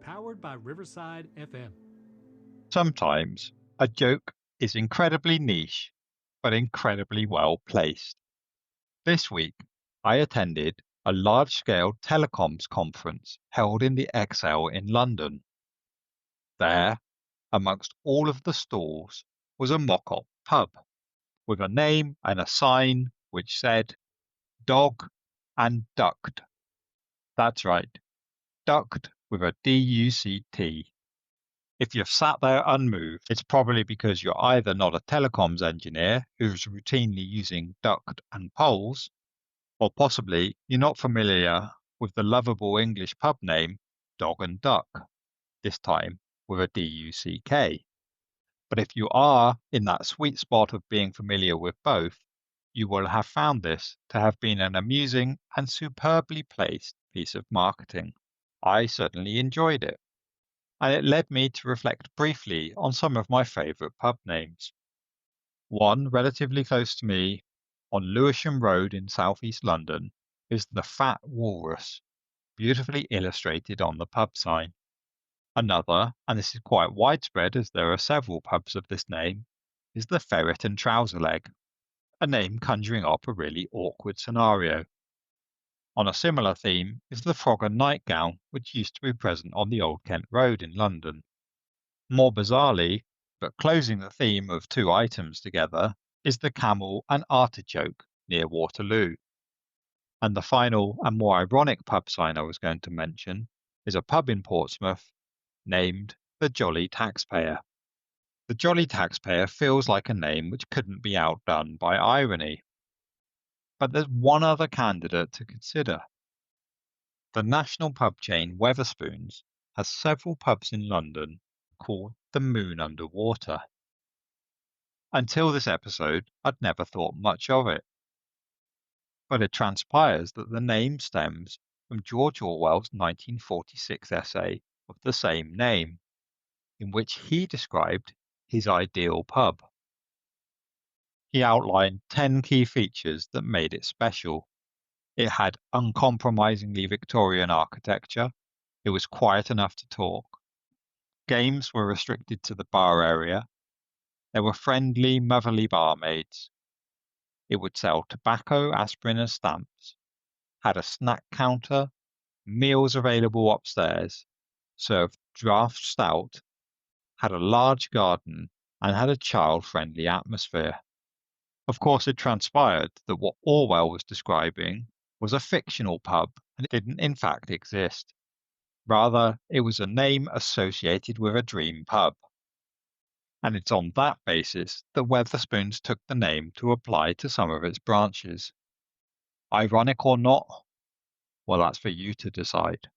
Powered by Riverside FM. Sometimes a joke is incredibly niche, but incredibly well placed. This week, I attended a large scale telecoms conference held in the Excel in London. There, amongst all of the stalls, was a mock up pub with a name and a sign which said Dog and Duct. That's right, Duct with a DUCT. If you've sat there unmoved, it's probably because you're either not a telecoms engineer who's routinely using duct and poles, or possibly you're not familiar with the lovable English pub name Dog and Duck, this time with a DUCK. But if you are in that sweet spot of being familiar with both, you will have found this to have been an amusing and superbly placed piece of marketing. I certainly enjoyed it, and it led me to reflect briefly on some of my favourite pub names. One relatively close to me on Lewisham Road in southeast London is the Fat Walrus, beautifully illustrated on the pub sign. Another, and this is quite widespread as there are several pubs of this name, is the Ferret and Trouser Leg, a name conjuring up a really awkward scenario. On a similar theme is the Frog and Nightgown, which used to be present on the Old Kent Road in London. More bizarrely, but closing the theme of two items together, is the Camel and Artichoke near Waterloo. And the final and more ironic pub sign I was going to mention is a pub in Portsmouth named the Jolly Taxpayer. The Jolly Taxpayer feels like a name which couldn't be outdone by irony. But there's one other candidate to consider. The national pub chain Wetherspoons has several pubs in London called the Moon Underwater. Until this episode, I'd never thought much of it. But it transpires that the name stems from George Orwell's 1946 essay of the same name, in which he described his ideal pub. He outlined 10 key features that made it special. It had uncompromisingly Victorian architecture. It was quiet enough to talk. Games were restricted to the bar area. There were friendly, motherly barmaids. It would sell tobacco, aspirin, and stamps. Had a snack counter, meals available upstairs, served draft stout, had a large garden, and had a child-friendly atmosphere. Of course, it transpired that what Orwell was describing was a fictional pub, and it didn't in fact exist. Rather, it was a name associated with a dream pub. And it's on that basis that Wetherspoons took the name to apply to some of its branches. Ironic or not? Well, that's for you to decide.